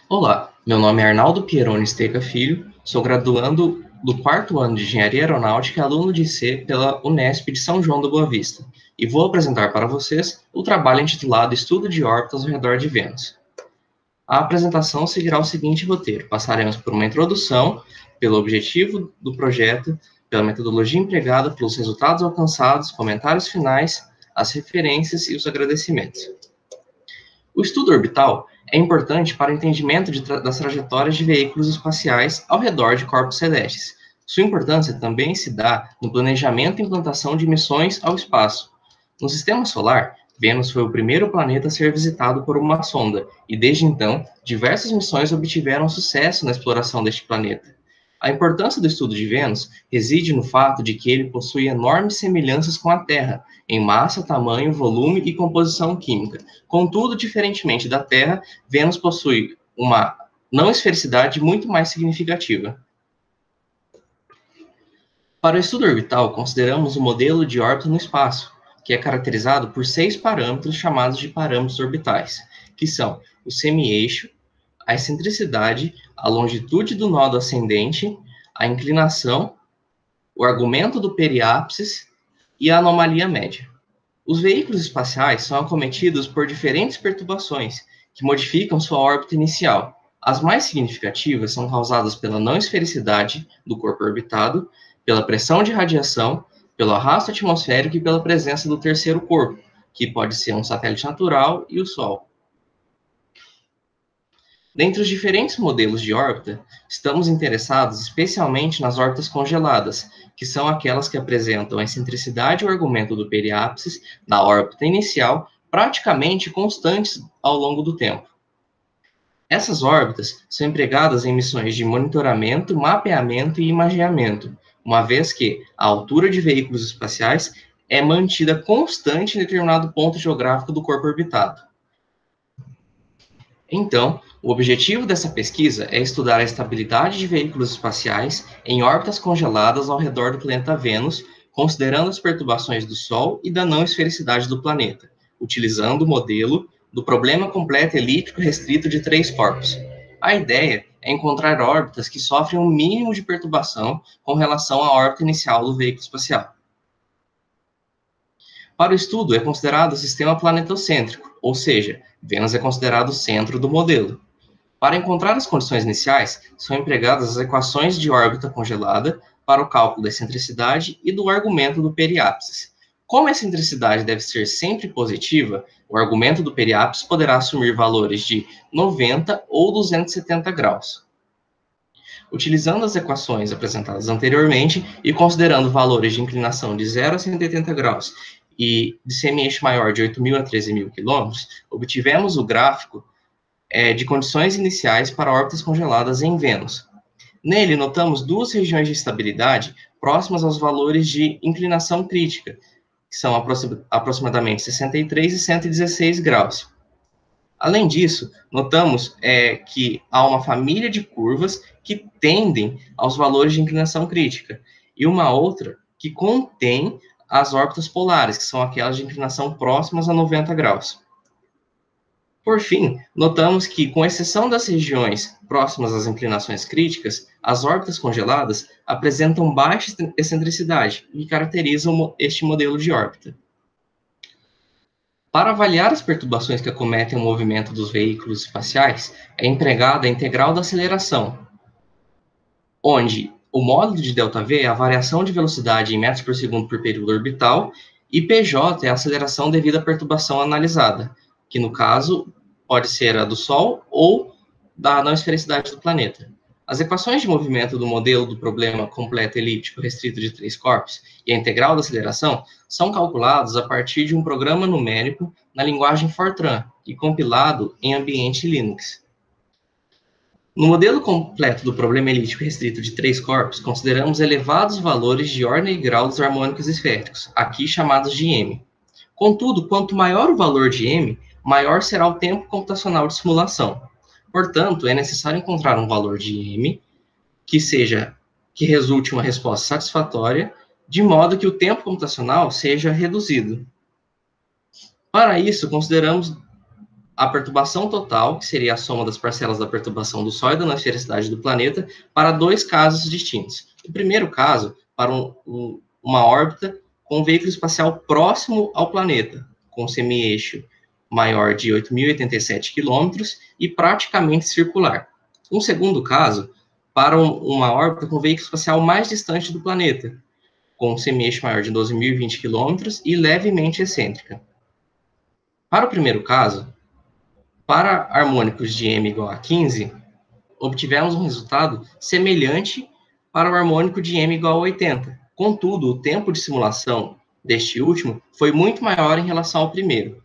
Olá, meu nome é Arnaldo Pieroni Steca Filho, sou graduando do quarto ano de Engenharia Aeronáutica e aluno de C pela Unesp de São João da Boa Vista, e vou apresentar para vocês o trabalho intitulado Estudo de órbitas ao redor de Vênus. A apresentação seguirá o seguinte roteiro: passaremos por uma introdução, pelo objetivo do projeto, pela metodologia empregada, pelos resultados alcançados, comentários finais, as referências e os agradecimentos. O estudo orbital é importante para o entendimento das trajetórias de veículos espaciais ao redor de corpos celestes. Sua importância também se dá no planejamento e implantação de missões ao espaço. No sistema solar, Vênus foi o primeiro planeta a ser visitado por uma sonda, e desde então, diversas missões obtiveram sucesso na exploração deste planeta. A importância do estudo de Vênus reside no fato de que ele possui enormes semelhanças com a Terra, em massa, tamanho, volume e composição química. Contudo, diferentemente da Terra, Vênus possui uma não esfericidade muito mais significativa. Para o estudo orbital, consideramos o modelo de órbita no espaço, que é caracterizado por 6 parâmetros chamados de parâmetros orbitais, que são o semi-eixo, a excentricidade, a longitude do nodo ascendente, a inclinação, o argumento do periápsis e a anomalia média. Os veículos espaciais são acometidos por diferentes perturbações que modificam sua órbita inicial. As mais significativas são causadas pela não esfericidade do corpo orbitado, pela pressão de radiação, pelo arrasto atmosférico e pela presença do terceiro corpo, que pode ser um satélite natural e o Sol. Dentre os diferentes modelos de órbita, estamos interessados especialmente nas órbitas congeladas, que são aquelas que apresentam a excentricidade e o argumento do periápsis na órbita inicial praticamente constantes ao longo do tempo. Essas órbitas são empregadas em missões de monitoramento, mapeamento e imageamento, uma vez que a altura de veículos espaciais é mantida constante em determinado ponto geográfico do corpo orbitado. Então, o objetivo dessa pesquisa é estudar a estabilidade de veículos espaciais em órbitas congeladas ao redor do planeta Vênus, considerando as perturbações do Sol e da não esfericidade do planeta, utilizando o modelo do problema completo elíptico restrito de 3 corpos. A ideia é encontrar órbitas que sofrem um mínimo de perturbação com relação à órbita inicial do veículo espacial. Para o estudo, é considerado o sistema planetocêntrico, ou seja, Vênus é considerado o centro do modelo. Para encontrar as condições iniciais, são empregadas as equações de órbita congelada para o cálculo da excentricidade e do argumento do periápsis. Como a excentricidade deve ser sempre positiva, o argumento do periápsis poderá assumir valores de 90 ou 270 graus. Utilizando as equações apresentadas anteriormente e considerando valores de inclinação de 0 a 180 graus e de semi-eixo maior de 8.000 a 13.000 km, obtivemos o gráfico de condições iniciais para órbitas congeladas em Vênus. Nele, notamos duas regiões de estabilidade próximas aos valores de inclinação crítica, que são aproximadamente 63 e 116 graus. Além disso, notamos que há uma família de curvas que tendem aos valores de inclinação crítica, e uma outra que contém as órbitas polares, que são aquelas de inclinação próximas a 90 graus. Por fim, notamos que, com exceção das regiões próximas às inclinações críticas, as órbitas congeladas apresentam baixa excentricidade, que caracterizam este modelo de órbita. Para avaliar as perturbações que acometem o movimento dos veículos espaciais, é empregada a integral da aceleração, onde o módulo de ΔV é a variação de velocidade em metros por segundo por período orbital, e PJ é a aceleração devido à perturbação analisada, que no caso pode ser a do Sol ou da não esfericidade do planeta. As equações de movimento do modelo do problema completo elíptico restrito de 3 corpos e a integral da aceleração são calculados a partir de um programa numérico na linguagem Fortran e compilado em ambiente Linux. No modelo completo do problema elíptico restrito de 3 corpos, consideramos elevados valores de ordem e grau dos harmônicos esféricos, aqui chamados de M. Contudo, quanto maior o valor de M, maior será o tempo computacional de simulação. Portanto, é necessário encontrar um valor de M que resulte uma resposta satisfatória, de modo que o tempo computacional seja reduzido. Para isso, consideramos a perturbação total, que seria a soma das parcelas da perturbação do Sol e da não-esfericidade do planeta, para dois casos distintos. O primeiro caso, para uma órbita com um veículo espacial próximo ao planeta, com semi-eixo maior de 8.087 km e praticamente circular. Um segundo caso, para uma órbita com um veículo espacial mais distante do planeta, com um semi-eixo maior de 12.020 km e levemente excêntrica. Para o primeiro caso, para harmônicos de m igual a 15, obtivemos um resultado semelhante para o harmônico de m igual a 80. Contudo, o tempo de simulação deste último foi muito maior em relação ao primeiro.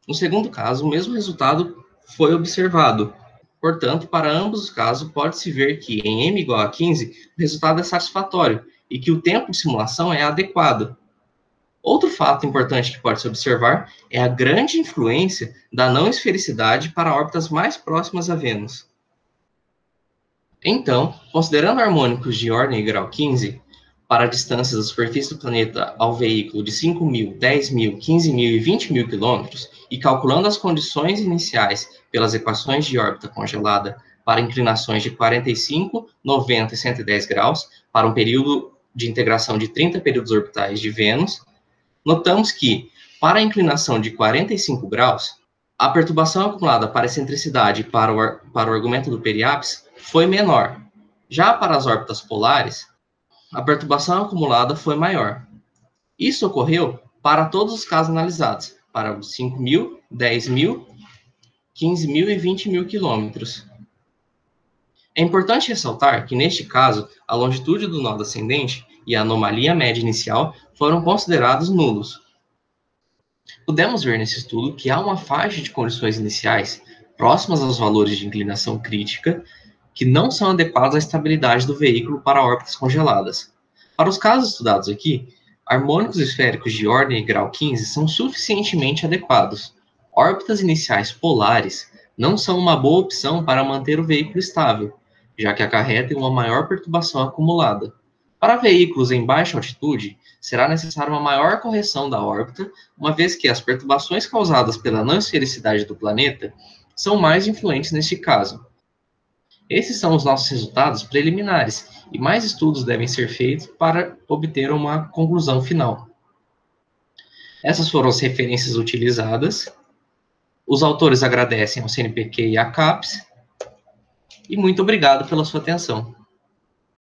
No segundo caso, o mesmo resultado foi observado. Portanto, para ambos os casos, pode-se ver que em m igual a 15, o resultado é satisfatório e que o tempo de simulação é adequado. Outro fato importante que pode se observar é a grande influência da não-esfericidade para órbitas mais próximas a Vênus. Então, considerando harmônicos de ordem e grau 15, para distâncias da superfície do planeta ao veículo de 5.000, 10.000, 15.000 e 20.000 quilômetros, e calculando as condições iniciais pelas equações de órbita congelada para inclinações de 45, 90 e 110 graus, para um período de integração de 30 períodos orbitais de Vênus, notamos que, para a inclinação de 45 graus, a perturbação acumulada para a excentricidade para o argumento do periápice foi menor. Já para as órbitas polares, a perturbação acumulada foi maior. Isso ocorreu para todos os casos analisados, para os 5.000, 10.000, 15.000 e 20.000 quilômetros. É importante ressaltar que, neste caso, a longitude do nó ascendente e a anomalia média inicial foram considerados nulos. Pudemos ver nesse estudo que há uma faixa de condições iniciais próximas aos valores de inclinação crítica que não são adequados à estabilidade do veículo para órbitas congeladas. Para os casos estudados aqui, harmônicos esféricos de ordem e grau 15 são suficientemente adequados. Órbitas iniciais polares não são uma boa opção para manter o veículo estável, já que acarretam uma maior perturbação acumulada. Para veículos em baixa altitude, será necessária uma maior correção da órbita, uma vez que as perturbações causadas pela não-esfericidade do planeta são mais influentes neste caso. Esses são os nossos resultados preliminares, e mais estudos devem ser feitos para obter uma conclusão final. Essas foram as referências utilizadas. Os autores agradecem ao CNPq e à CAPES, e muito obrigado pela sua atenção.